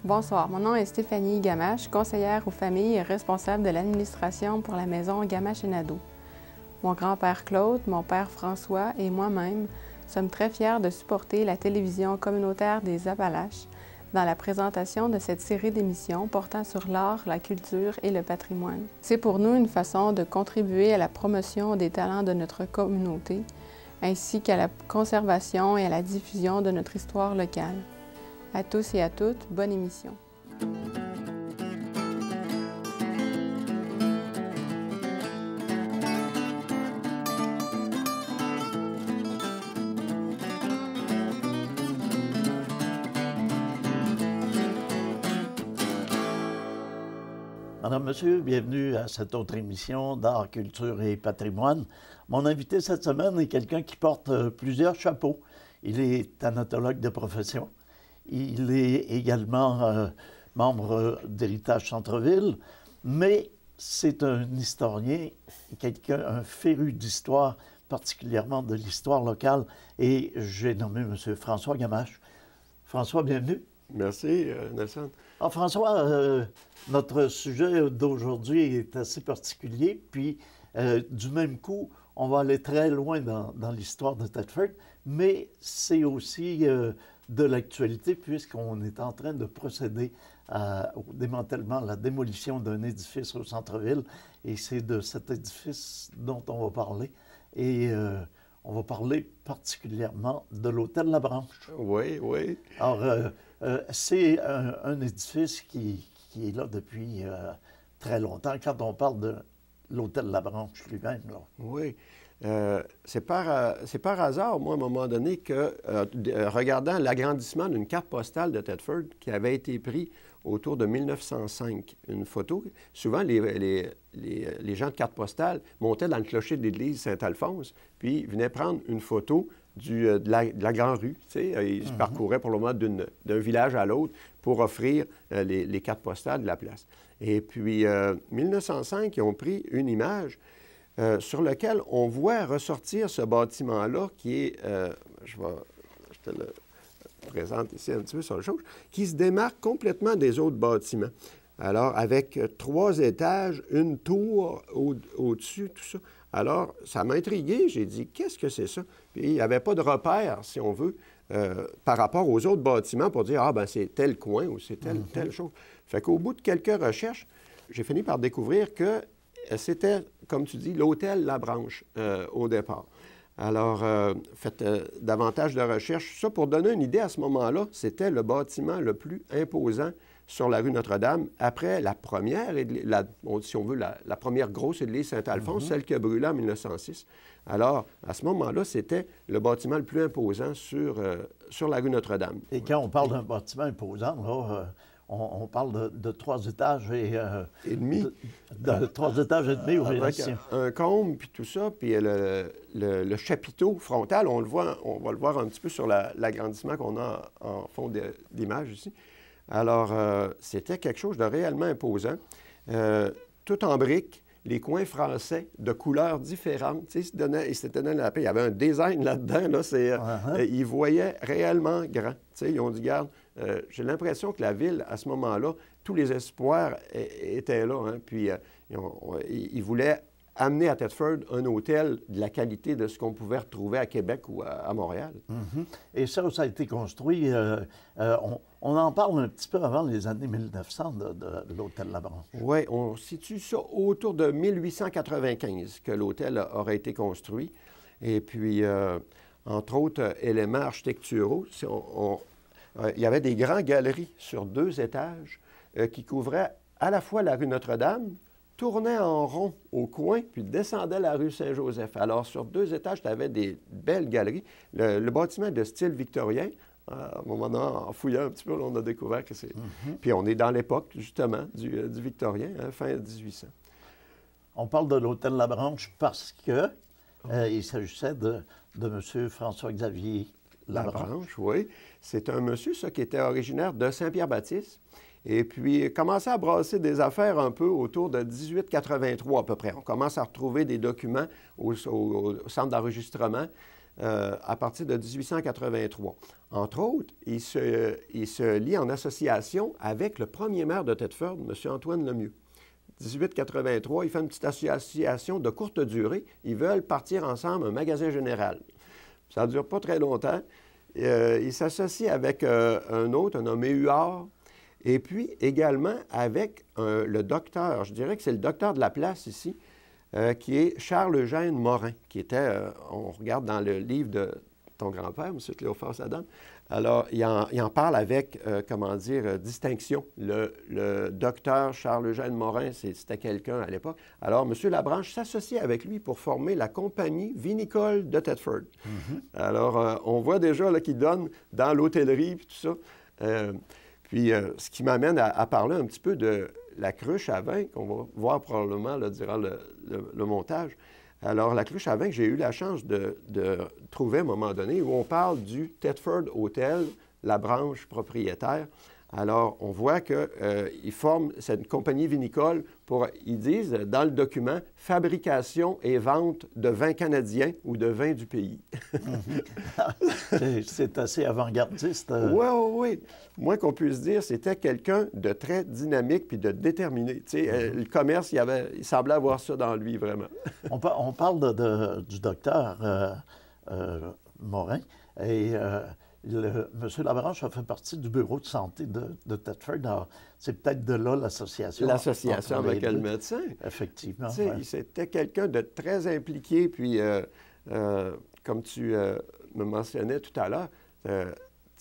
Bonsoir, mon nom est Stéphanie Gamache, conseillère aux familles et responsable de l'administration pour la maison Gamache et Nadeau. Mon grand-père Claude, mon père François et moi-même sommes très fiers de supporter la télévision communautaire des Appalaches dans la présentation de cette série d'émissions portant sur l'art, la culture et le patrimoine. C'est pour nous une façon de contribuer à la promotion des talents de notre communauté, ainsi qu'à la conservation et à la diffusion de notre histoire locale. À tous et à toutes, bonne émission. Madame, Monsieur, bienvenue à cette autre émission d'Art, Culture et Patrimoine. Mon invité cette semaine est quelqu'un qui porte plusieurs chapeaux. Il est thanatologue de profession. Il est également membre d'Héritage Centre-Ville, mais c'est un historien, un féru d'histoire, particulièrement de l'histoire locale. Et j'ai nommé M. François Gamache. François, bienvenue. Merci, Nelson. Alors, François, notre sujet d'aujourd'hui est assez particulier, puis du même coup, on va aller très loin dans l'histoire de Thetford, mais c'est aussi de l'actualité, puisqu'on est en train de procéder au démantèlement, à la démolition d'un édifice au centre-ville, et c'est de cet édifice dont on va parler. Et on va parler particulièrement de l'hôtel La Branche. Oui, oui. Alors, c'est un édifice qui est là depuis très longtemps, quand on parle de l'hôtel La Branche lui-même. Là. Oui. C'est par hasard, moi, à un moment donné, que, regardant l'agrandissement d'une carte postale de Thetford qui avait été prise autour de 1905, une photo, souvent les gens de carte postale montaient dans le clocher de l'église Saint-Alphonse, puis venaient prendre une photo de la grande rue. Tu sais, ils se parcouraient pour le moment d'un village à l'autre pour offrir les cartes postales de la place. Et puis, 1905, ils ont pris une image sur laquelle on voit ressortir ce bâtiment-là qui est, je te le présente ici un petit peu sur le chose, qui se démarque complètement des autres bâtiments. Alors, avec 3 étages, une tour au-dessus, tout ça. Alors, ça m'a intrigué. J'ai dit, qu'est-ce que c'est ça? Puis, il n'y avait pas de repère, si on veut, par rapport aux autres bâtiments pour dire, ah, ben c'est tel coin ou c'est telle chose. Fait qu'au bout de quelques recherches, j'ai fini par découvrir que c'était, comme tu dis, l'hôtel La Branche au départ. Alors, faites davantage de recherches. Ça, pour donner une idée, à ce moment-là, c'était le bâtiment le plus imposant sur la rue Notre-Dame, après la première, si on veut, la première grosse église Saint-Alphonse, celle qui a brûlé en 1906. Alors, à ce moment-là, c'était le bâtiment le plus imposant sur la rue Notre-Dame. Et quand on parle d'un bâtiment imposant, là, on parle de 3 étages et demi. De 3 étages et demi, oui. Avec un cône, puis tout ça, puis le chapiteau frontal, on va le voir un petit peu sur l'agrandissement qu'on a en fond d'image ici. Alors, c'était quelque chose de réellement imposant. Tout en briques, les coins français de couleurs différentes. Tu sais, ils s'étaient donné la paix. Il y avait un design là-dedans. Là, ils voyaient réellement grand. Tu sais, ils ont dit, regarde, j'ai l'impression que la ville, à ce moment-là, tous les espoirs étaient là. Hein, puis, ils voulaient amener à Thetford un hôtel de la qualité de ce qu'on pouvait retrouver à Québec ou à Montréal. Et ça a été construit, on en parle un petit peu avant les années 1900 de l'hôtel La Branche. Oui, on situe ça autour de 1895 que l'hôtel aurait été construit. Et puis, entre autres éléments architecturaux, il y avait des grandes galeries sur 2 étages qui couvraient à la fois la rue Notre-Dame, tournait en rond au coin, puis descendait la rue Saint-Joseph. Alors, sur 2 étages, tu avais des belles galeries. Le bâtiment est de style victorien. À un moment donné, en fouillant un petit peu, on a découvert que c'est... Puis on est dans l'époque, justement, du victorien, hein, fin 1800. On parle de l'hôtel La Branche parce que il s'agissait de M. François-Xavier La Branche. Oui. C'est un monsieur, ça, qui était originaire de Saint-Pierre-Baptiste. Et puis, commençait à brasser des affaires un peu autour de 1883 à peu près. On commence à retrouver des documents au centre d'enregistrement à partir de 1883. Entre autres, il se lie en association avec le premier maire de Thetford, M. Antoine Lemieux. 1883, il fait une petite association de courte durée. Ils veulent partir ensemble un magasin général. Ça ne dure pas très longtemps. Il s'associe avec un autre, un nommé Huard, et puis également avec le docteur, je dirais que c'est le docteur de la place ici, qui est Charles-Eugène Morin, qui était, on regarde dans le livre de ton grand-père, M. Cléophas Adam. Alors, il en parle avec, comment dire, distinction. Le docteur Charles-Eugène Morin, c'était quelqu'un à l'époque. Alors, M. Labranche s'associe avec lui pour former la compagnie vinicole de Thetford. Alors, on voit déjà là, qu'il donne dans l'hôtellerie et tout ça. Ce qui m'amène à parler un petit peu de la cruche à vin, qu'on va voir probablement là, durant le montage. Alors, la cruche à vin que j'ai eu la chance de trouver à un moment donné, où on parle du Thetford Hotel, la branche propriétaire. Alors, on voit qu'ils forment cette compagnie vinicole pour, ils disent dans le document, fabrication et vente de vins canadiens ou de vins du pays. C'est assez avant-gardiste. Oui. Moins qu'on puisse dire, c'était quelqu'un de très dynamique puis de déterminé. Tu sais, le commerce, il semblait avoir ça dans lui, vraiment. On parle du docteur Morin et... M. Labranche a fait partie du bureau de santé de Thetford. C'est peut-être de là l'association. L'association avec le médecin. Effectivement. Ouais. C'était quelqu'un de très impliqué. Puis, comme tu me mentionnais tout à l'heure,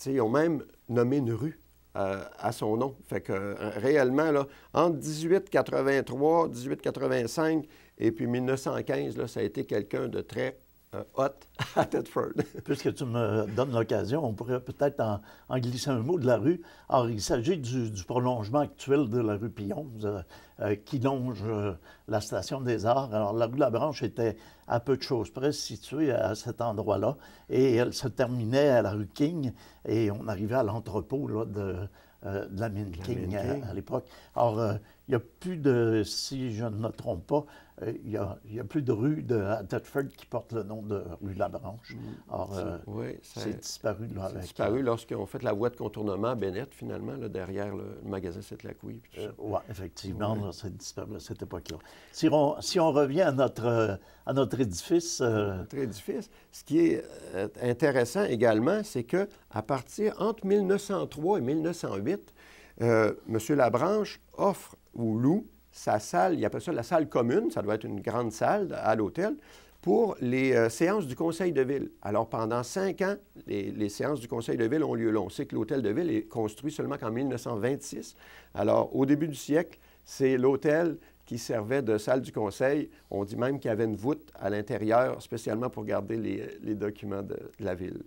ils ont même nommé une rue à son nom. Fait que réellement, là, entre 1883, 1885 et puis 1915, là, ça a été quelqu'un de très hot à Thetford. Puisque tu me donnes l'occasion, on pourrait peut-être en glisser un mot de la rue. Alors, il s'agit du prolongement actuel de la rue Pionze qui longe la station des Arts. Alors, la rue Labranche était à peu de choses près située à cet endroit-là et elle se terminait à la rue King et on arrivait à l'entrepôt là, de la mine King à l'époque. Alors, il n'y a plus de, si je ne me trompe pas, il y a plus de rue à Thetford qui porte le nom de rue Labranche. Alors, c'est disparu. C'est disparu lorsqu'ils ont fait la voie de contournement à Bennett, finalement, là, derrière le magasin Sept-Lacouille. Oui, effectivement, là, c'est disparu à cette époque-là. Si on revient à notre édifice... Notre édifice, ce qui est intéressant également, c'est qu'à partir entre 1903 et 1908, M. Labranche offre ou loue sa salle, il appelle ça la salle commune, ça doit être une grande salle à l'hôtel, pour les séances du conseil de ville. Alors, pendant 5 ans, les séances du conseil de ville ont lieu là. On sait que l'hôtel de ville est construit seulement qu'en 1926. Alors, au début du siècle, c'est l'hôtel qui servait de salle du conseil. On dit même qu'il y avait une voûte à l'intérieur, spécialement pour garder les documents de la ville.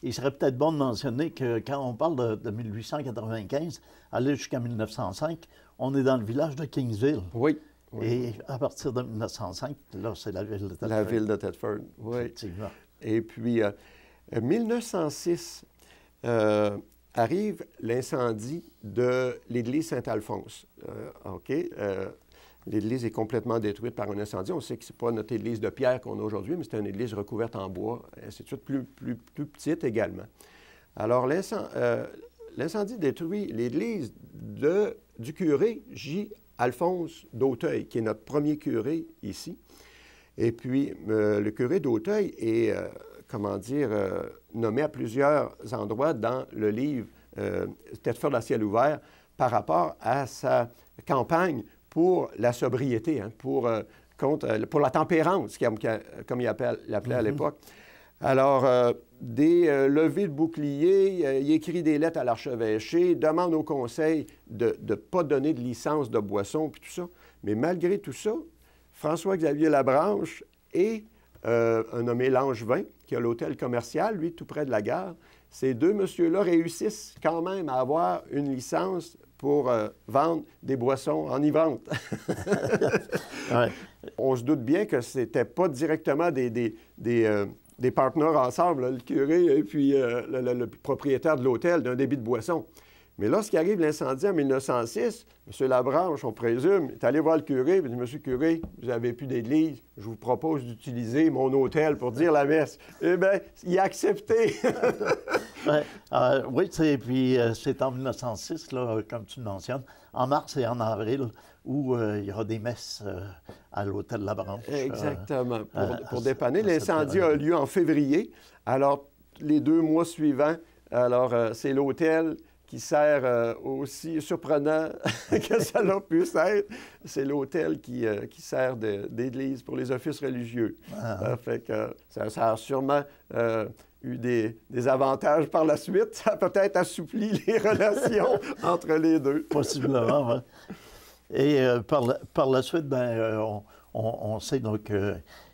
Il serait peut-être bon de mentionner que quand on parle de 1895, aller jusqu'à 1905, on est dans le village de Kingsville. Oui. Et à partir de 1905, là, c'est la ville de Thetford. La ville de Thetford, oui. Effectivement. Et puis, 1906, arrive l'incendie de l'église Saint-Alphonse. L'église est complètement détruite par un incendie. On sait que ce n'est pas notre église de pierre qu'on a aujourd'hui, mais c'est une église recouverte en bois, ainsi de suite, plus petite également. Alors, l'incendie détruit l'église du curé J. Alphonse d'Auteuil, qui est notre premier curé ici. Et puis, le curé d'Auteuil est, nommé à plusieurs endroits dans le livre Thetford à ciel ouvert par rapport à sa campagne pour la sobriété, pour la tempérance, comme il l'appelait à l'époque. Alors, des levées de boucliers, il écrit des lettres à l'archevêché, demande au conseil de ne pas donner de licence de boisson, puis tout ça. Mais malgré tout ça, François-Xavier Labranche et un nommé Langevin, qui a l'hôtel commercial, lui, tout près de la gare, ces deux messieurs-là réussissent quand même à avoir une licence pour vendre des boissons enivrante. Ouais. On se doute bien que ce n'était pas directement des partenaires ensemble, là, le curé et puis le propriétaire de l'hôtel d'un débit de boissons. Mais lorsqu'il arrive l'incendie en 1906, M. Labranche, on présume, est allé voir le curé et dit « Monsieur le curé, vous n'avez plus d'église, je vous propose d'utiliser mon hôtel pour dire la messe. » Eh bien, il a accepté. Oui, puis c'est en 1906, là, comme tu le mentionnes, en mars et en avril, où il y aura des messes à l'hôtel Labranche. Exactement, pour dépanner. L'incendie a lieu en février. Alors, les 2 mois suivants, alors c'est l'hôtel qui sert aussi, surprenant que ça l'a pu être, c'est l'hôtel qui sert d'église pour les offices religieux. Ça fait que ça a sûrement eu des avantages par la suite. Ça a peut-être assoupli les relations entre les deux. Possiblement, oui. Et par la suite, on sait donc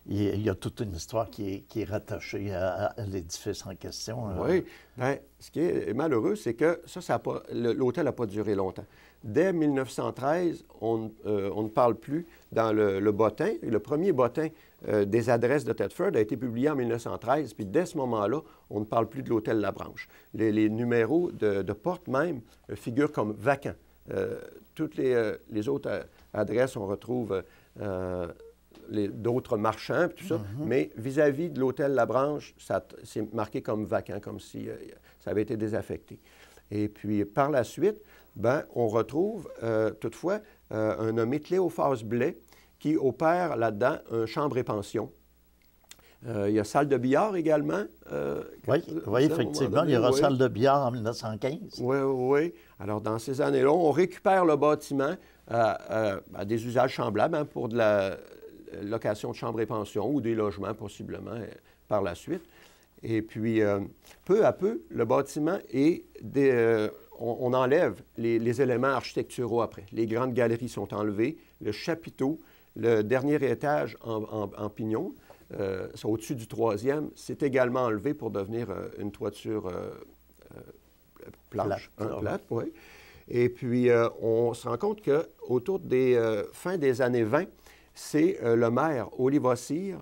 il y a toute une histoire qui est rattachée à l'édifice en question. Oui. Bien, ce qui est malheureux, c'est que l'hôtel n'a pas duré longtemps. Dès 1913, on ne parle plus dans le bottin. Le premier bottin des adresses de Thetford a été publié en 1913, puis dès ce moment-là, on ne parle plus de l'hôtel Labranche. Les numéros de porte même figurent comme vacants. Toutes les autres adresses, on retrouve d'autres marchands, tout ça, mais vis-à-vis de l'hôtel Labranche, c'est marqué comme vacant, comme si ça avait été désaffecté. Et puis, par la suite, on retrouve toutefois un nommé Cléophas Blais qui opère là-dedans une chambre et pension. Il y a salle de billard également. Oui, effectivement. Il y aura salle de billard en 1915. Oui. Alors, dans ces années-là, on récupère le bâtiment à des usages semblables pour de la location de chambres et pensions ou des logements, possiblement, par la suite. Et puis, peu à peu, le bâtiment on enlève les éléments architecturaux après. Les grandes galeries sont enlevées, le chapiteau, le dernier étage en pignon, au-dessus du 3e, c'est également enlevé pour devenir une toiture plate, oui. Et puis, on se rend compte qu'autour des fin des années 20, c'est le maire Oliva Cyr,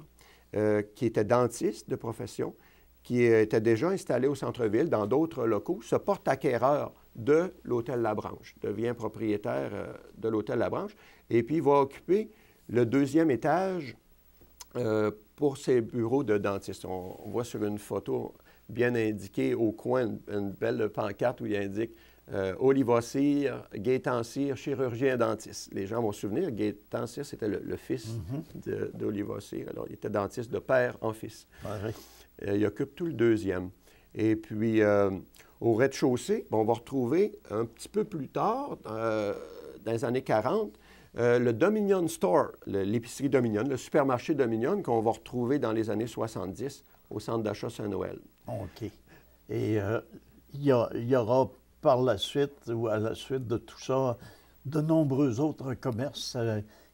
qui était dentiste de profession, qui était déjà installé au centre-ville, dans d'autres locaux, se porte acquéreur de l'hôtel Labranche, devient propriétaire de l'hôtel Labranche, et puis il va occuper le 2e étage pour ses bureaux de dentiste. On voit sur une photo bien indiquée au coin une belle pancarte où il indique Oliva Cyr, Gaétan Cyr, chirurgien dentiste. Les gens vont se souvenir, Gaétan Cyr, c'était le fils d'Oliva Cyr. Alors, il était dentiste de père en fils. Il occupe tout le 2e. Et puis, au rez-de-chaussée, on va retrouver un petit peu plus tard, dans les années 40, le Dominion Store, l'épicerie Dominion, le supermarché Dominion qu'on va retrouver dans les années 70 au centre d'achat Saint-Noël. OK. Et il y aura par la suite, ou à la suite de tout ça, de nombreux autres commerces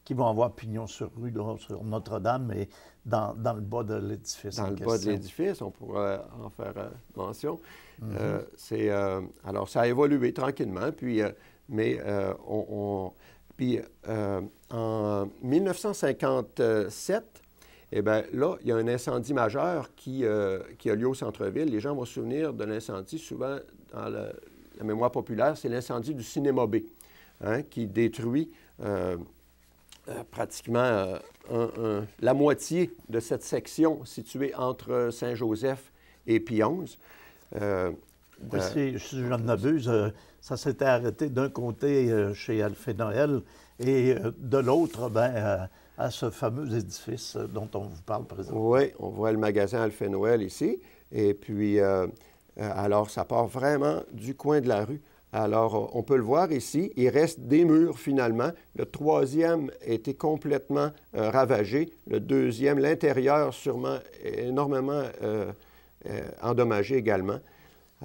qui vont avoir pignon sur rue, là, sur Notre-Dame et dans le bas de l'édifice. Dans le bas de l'édifice, on pourra en faire mention. Alors, ça a évolué tranquillement, puis, en 1957, eh bien, là, il y a un incendie majeur qui a lieu au centre-ville. Les gens vont se souvenir de l'incendie, souvent dans la mémoire populaire, c'est l'incendie du Cinéma B, qui détruit pratiquement la moitié de cette section située entre Saint-Joseph et Pie XI. Si je ne m'abuse, ça s'était arrêté d'un côté chez Alphée Noël et de l'autre, à ce fameux édifice dont on vous parle présentement. Oui, on voit le magasin Alphée Noël ici. Et puis, alors, ça part vraiment du coin de la rue. Alors, on peut le voir ici, il reste des murs finalement. Le 3e a été complètement ravagé. Le 2e, l'intérieur sûrement énormément endommagé également.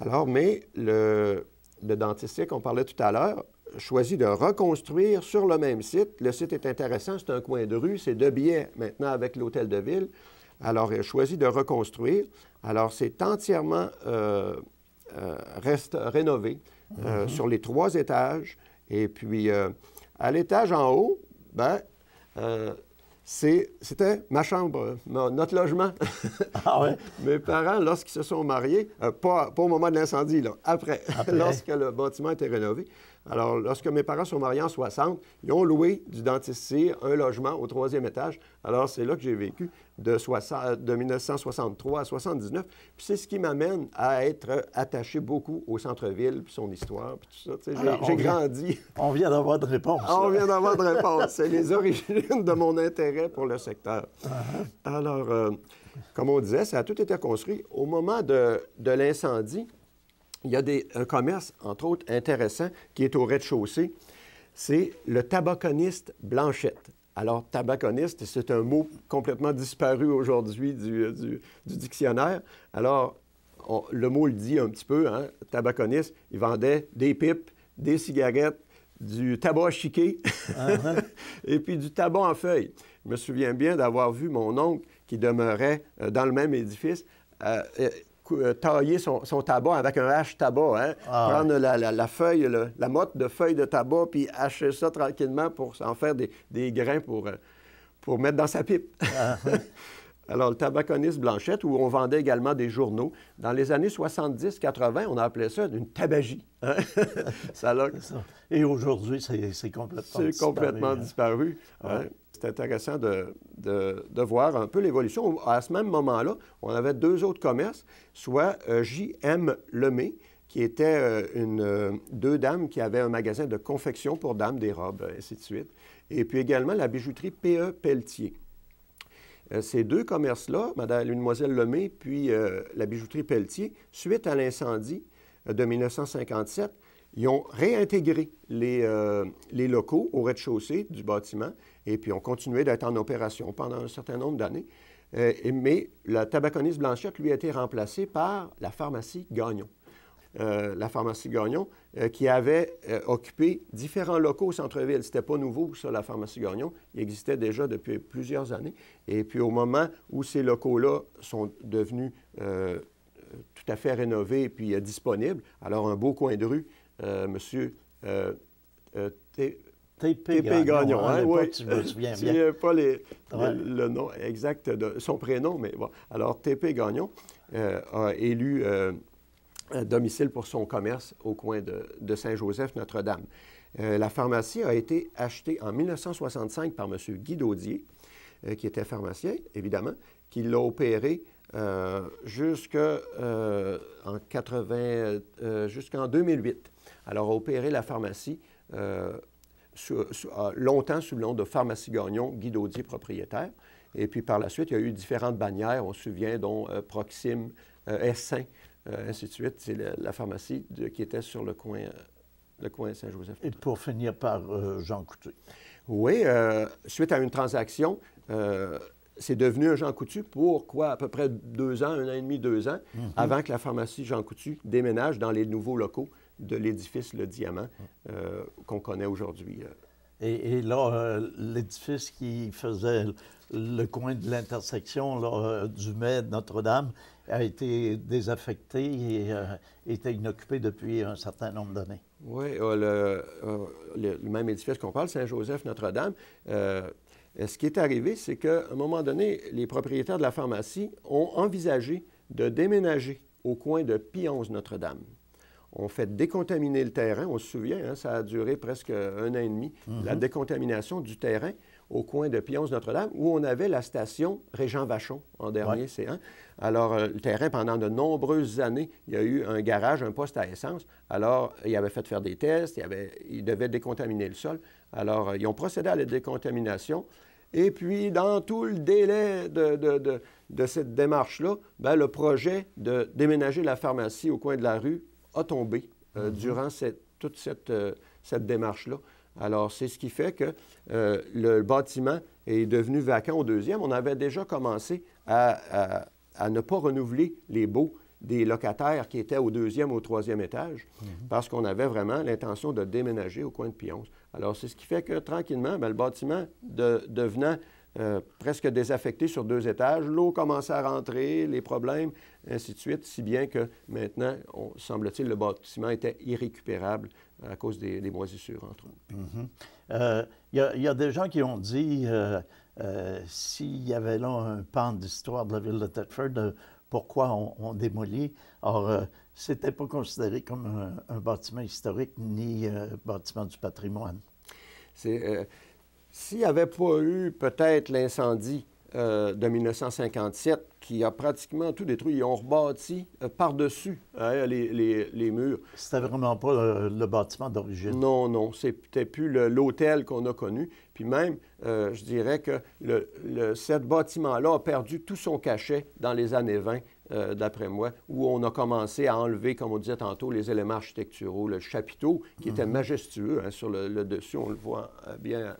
Alors, mais le dentiste qu'on parlait tout à l'heure choisit de reconstruire sur le même site. Le site est intéressant, c'est un coin de rue, c'est de biais maintenant avec l'hôtel de ville. Alors, il a choisi de reconstruire. Alors, c'est entièrement rénové sur les 3 étages. Et puis, à l'étage en haut, C'était ma chambre, notre logement. Ah ouais? Mes parents, lorsqu'ils se sont mariés, pas au moment de l'incendie, là, après, lorsque le bâtiment était rénové. Alors, lorsque mes parents sont mariés en 60, ils ont loué du dentiste un logement au 3e étage. Alors, c'est là que j'ai vécu de 1963 à 79. Puis c'est ce qui m'amène à être attaché beaucoup au centre-ville, puis son histoire, puis tout ça. J'ai grandi. On vient d'avoir de réponse. On vient d'avoir de réponse. C'est les origines de mon intérêt pour le secteur. Alors, comme on disait, ça a tout été construit. Au moment de l'incendie, il y a un commerce, entre autres, intéressant, qui est au rez-de-chaussée. C'est le tabaconiste Blanchette. Alors, tabaconiste, c'est un mot complètement disparu aujourd'hui du dictionnaire. Alors, le mot le dit un petit peu, hein? Tabaconiste, il vendait des pipes, des cigarettes, du tabac chiqué et puis du tabac en feuilles. Je me souviens bien d'avoir vu mon oncle qui demeurait dans le même édifice tailler son tabac avec un hache-tabac, hein? Prendre la feuille, la motte de feuilles de tabac, puis hacher ça tranquillement pour en faire des grains pour mettre dans sa pipe. Alors, le tabaconiste Blanchette, où on vendait également des journaux. Dans les années 70-80, on appelait ça une tabagie. Hein? Et aujourd'hui, c'est complètement disparu. C'est complètement disparu. Hein? C'est intéressant de voir un peu l'évolution. À ce même moment-là, on avait 2 autres commerces, soit J.M. Lemay, qui était 2 dames qui avaient un magasin de confection pour dames, des robes, ainsi de suite. Et puis également la bijouterie P.E. Pelletier. Ces 2 commerces-là, Mademoiselle Lemay puis la bijouterie Pelletier, suite à l'incendie de 1957, ils ont réintégré les locaux au rez-de-chaussée du bâtiment et puis ont continué d'être en opération pendant un certain nombre d'années. Mais la tabaconiste Blanchette, lui, a été remplacée par la pharmacie Gagnon. La pharmacie Gagnon, qui avait occupé différents locaux au centre-ville. C'était pas nouveau, ça, la pharmacie Gagnon. Il existait déjà depuis plusieurs années. Et puis, au moment où ces locaux-là sont devenus tout à fait rénovés et puis disponibles, alors un beau coin de rue, monsieur T.P. Gagnon. Hein? Oui, tu me souviens bien. Je ne pas le nom exact de son prénom, mais bon. Alors, T.P. Gagnon a élu domicile pour son commerce au coin de Saint-Joseph-Notre-Dame. La pharmacie a été achetée en 1965 par M. Guy Daudier, qui était pharmacien, évidemment, qui l'a opéré jusqu'en 2008. Alors, a opéré la pharmacie longtemps sous le nom de Pharmacie Gagnon, Guy Daudier, propriétaire. Et puis, par la suite, il y a eu différentes bannières, on se souvient, dont Proxime, Essin, ainsi de suite. C'est la pharmacie qui était sur le coin Saint-Joseph. Et pour finir par Jean Coutu. Oui, suite à une transaction, c'est devenu un Jean Coutu pour quoi? À peu près 2 ans, 1 an et demi, 2 ans, avant que la pharmacie Jean Coutu déménage dans les nouveaux locaux de l'édifice Le Diamant qu'on connaît aujourd'hui. Et là, l'édifice qui faisait le coin de l'intersection du Mai de Notre-Dame a été désaffecté et était inoccupé depuis un certain nombre d'années. Oui, le même édifice qu'on parle, Saint-Joseph-Notre-Dame. Ce qui est arrivé, c'est qu'à un moment donné, les propriétaires de la pharmacie ont envisagé de déménager au coin de Pionze-Notre-Dame. On fait décontaminer le terrain. On se souvient, hein, ça a duré presque 1 an et demi, la décontamination du terrain au coin de Pionze-Notre-Dame, où on avait la station Régent-Vachon en dernier C1. Alors, le terrain, pendant de nombreuses années, il y a eu un garage, un poste à essence. Alors, il avait fait faire des tests, il devait décontaminer le sol. Alors, ils ont procédé à la décontamination. Et puis, dans tout le délai de cette démarche-là, le projet de déménager la pharmacie au coin de la rue a tombé durant toute cette démarche-là. Alors, c'est ce qui fait que le bâtiment est devenu vacant au 2e. On avait déjà commencé à ne pas renouveler les baux des locataires qui étaient au 2e ou au 3e étage parce qu'on avait vraiment l'intention de déménager au coin de Pionze. Alors, c'est ce qui fait que, tranquillement, le bâtiment devenant presque désaffecté sur 2 étages. L'eau commençait à rentrer, les problèmes, ainsi de suite, si bien que maintenant, semble-t-il, le bâtiment était irrécupérable à cause des moisissures, entre autres. Il y a des gens qui ont dit, s'il y avait là un pan d'histoire de la ville de Thetford, pourquoi on démolit. Or, c'était pas considéré comme un bâtiment historique ni bâtiment du patrimoine. S'il n'y avait pas eu peut-être l'incendie de 1957 qui a pratiquement tout détruit, ils ont rebâti par-dessus les murs. C'était vraiment pas le bâtiment d'origine. Non, non, c'était plus l'hôtel qu'on a connu. Puis même, je dirais que ce bâtiment-là a perdu tout son cachet dans les années 20, d'après moi, où on a commencé à enlever, comme on disait tantôt, les éléments architecturaux. Le chapiteau, qui était majestueux, sur le dessus, on le voit bien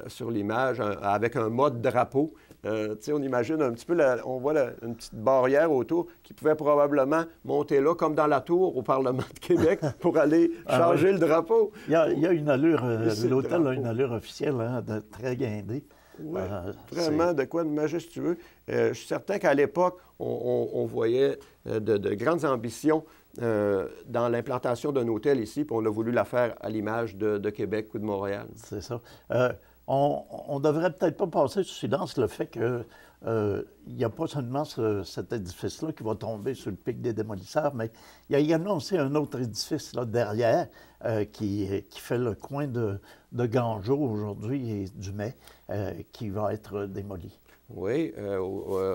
sur l'image, avec un mode drapeau. On imagine un petit peu, on voit une petite barrière autour qui pouvait probablement monter là, comme dans la tour au Parlement de Québec, pour aller changer le drapeau. Il y a une allure, l'hôtel a une allure officielle, très guindée. Oui, vraiment de quoi de majestueux. Je suis certain qu'à l'époque, on voyait de grandes ambitions dans l'implantation d'un hôtel ici, puis on a voulu la faire à l'image de Québec ou de Montréal. C'est ça. On devrait peut-être pas passer sous silence le fait que il n'y a pas seulement cet édifice-là qui va tomber sur le pic des démolisseurs, mais il y a également aussi un autre édifice là, derrière qui fait le coin de Gangeau aujourd'hui et du Mai qui va être démoli. Oui,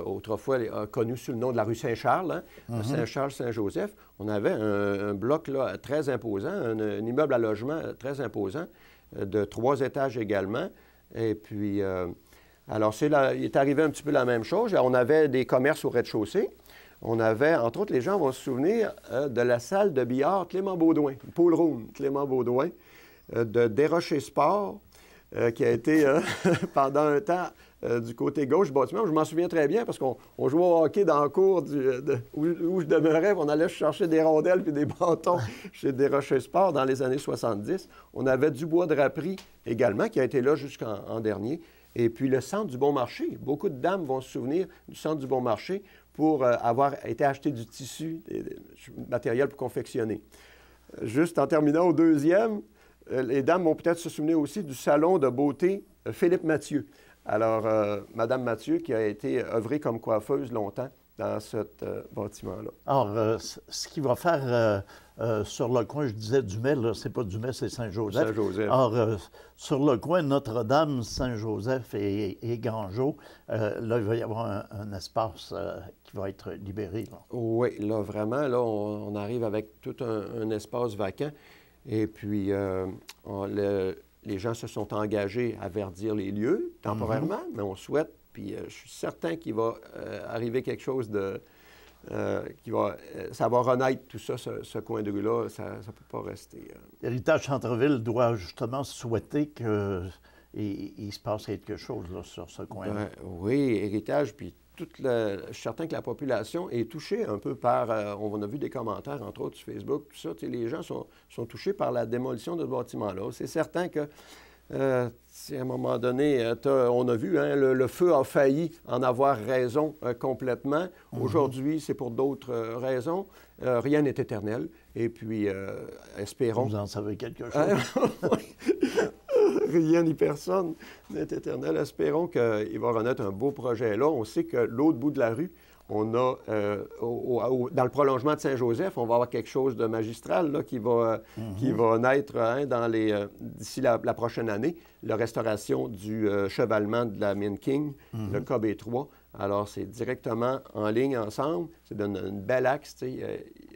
autrefois connu sous le nom de la rue Saint-Charles, Saint-Charles-Saint-Joseph. On avait un bloc là, très imposant, un immeuble à logement très imposant, de 3 étages également. Et puis, alors, il est arrivé un petit peu la même chose. On avait des commerces au rez-de-chaussée. On avait, entre autres, les gens vont se souvenir de la salle de billard Clément Baudouin, Pool Room Clément Baudouin, de Desrochers Sport, qui a été pendant un temps du côté gauche du bâtiment. Je m'en souviens très bien parce qu'on jouait au hockey dans la cour où je demeurais. On allait chercher des rondelles puis des bâtons chez Desrochers Sport dans les années 70. On avait Dubois Draperie également, qui a été là jusqu'en dernier. Et puis le Centre du Bon Marché. Beaucoup de dames vont se souvenir du Centre du Bon Marché pour avoir été acheter du tissu, du matériel pour confectionner. Juste en terminant au deuxième, les dames vont peut-être se souvenir aussi du salon de beauté Philippe Mathieu. Alors, Madame Mathieu, qui a été œuvrée comme coiffeuse longtemps dans ce bâtiment-là. Alors, ce qu'il va faire sur le coin, je disais du Mai, là, c'est pas du Mai, c'est Saint-Joseph. Saint-Joseph. Alors, sur le coin Notre-Dame, Saint-Joseph et Gangeau, là, il va y avoir un espace qui va être libéré. Là. Oui, là, vraiment, là, on arrive avec tout un espace vacant. Et puis, les gens se sont engagés à verdir les lieux temporairement, mais on souhaite, puis je suis certain qu'il va arriver quelque chose ça va renaître tout ça, ce coin de rue-là, ça ne peut pas rester. L'Héritage Centre-Ville doit justement souhaiter qu'il se passe quelque chose là, sur ce coin-là. Oui, Héritage, puis je suis certain que la population est touchée un peu par, on a vu des commentaires, entre autres sur Facebook, tout ça, les gens sont touchés par la démolition de ce bâtiment-là. C'est certain que, à un moment donné, on a vu, le feu a failli en avoir raison complètement. Aujourd'hui, c'est pour d'autres raisons. Rien n'est éternel. Et puis, espérons... Vous en savez quelque chose? Rien ni personne n'est éternel. Espérons qu'il va renaître un beau projet là. On sait que l'autre bout de la rue, on a, dans le prolongement de Saint-Joseph, on va avoir quelque chose de magistral là, qui va naître d'ici la prochaine année, la restauration du chevalement de la mine King, le KB3. Alors, c'est directement en ligne ensemble. Ça donne une belle axe, il y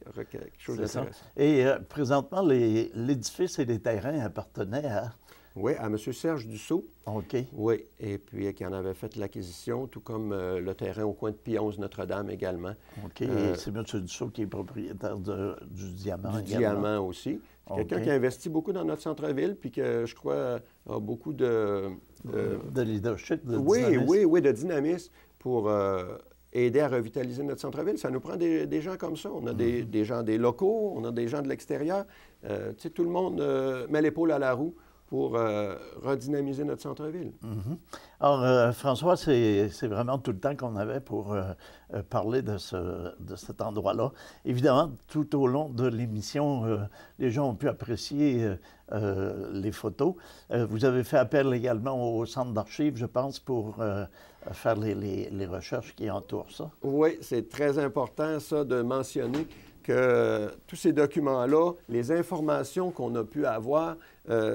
aura quelque chose d'intéressant. Et présentement, l'édifice et les terrains appartenaient à... Oui, à M. Serge Dussault. OK. Oui, et puis qui en avait fait l'acquisition, tout comme le terrain au coin de Pie-11 Notre-Dame également. OK, et c'est M. Dussault qui est propriétaire du Diamant également. Du Diamant aussi. C'est quelqu'un qui a investi beaucoup dans notre centre-ville, puis que je crois a beaucoup de leadership, de dynamisme. Oui, de dynamisme pour aider à revitaliser notre centre-ville. Ça nous prend des gens comme ça. On a des gens des locaux, on a des gens de l'extérieur. Tout le monde met l'épaule à la roue pour redynamiser notre centre-ville. Mhm. Alors, François, c'est vraiment tout le temps qu'on avait pour parler de cet endroit-là. Évidemment, tout au long de l'émission, les gens ont pu apprécier les photos. Vous avez fait appel également au centre d'archives, je pense, pour faire les recherches qui entourent ça. Oui, c'est très important, ça, de mentionner que tous ces documents-là, les informations qu'on a pu avoir,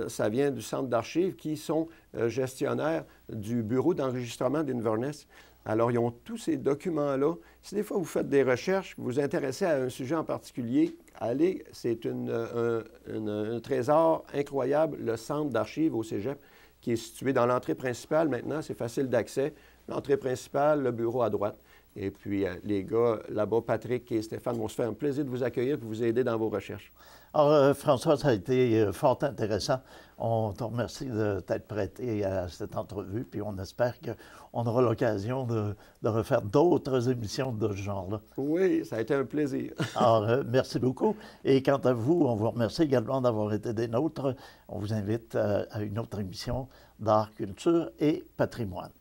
ça vient du centre d'archives qui sont gestionnaires du bureau d'enregistrement d'Inverness. Alors, ils ont tous ces documents-là. Si des fois vous faites des recherches, vous vous intéressez à un sujet en particulier, allez, c'est un trésor incroyable, le centre d'archives au Cégep, qui est situé dans l'entrée principale maintenant. C'est facile d'accès. L'entrée principale, le bureau à droite. Et puis, les gars là-bas, Patrick et Stéphane, vont se faire un plaisir de vous accueillir et de vous aider dans vos recherches. Alors, François, ça a été fort intéressant. On te remercie de t'être prêté à cette entrevue, puis on espère qu'on aura l'occasion de refaire d'autres émissions de ce genre-là. Oui, ça a été un plaisir. Alors, merci beaucoup. Et quant à vous, on vous remercie également d'avoir été des nôtres. On vous invite à une autre émission d'art, culture et patrimoine.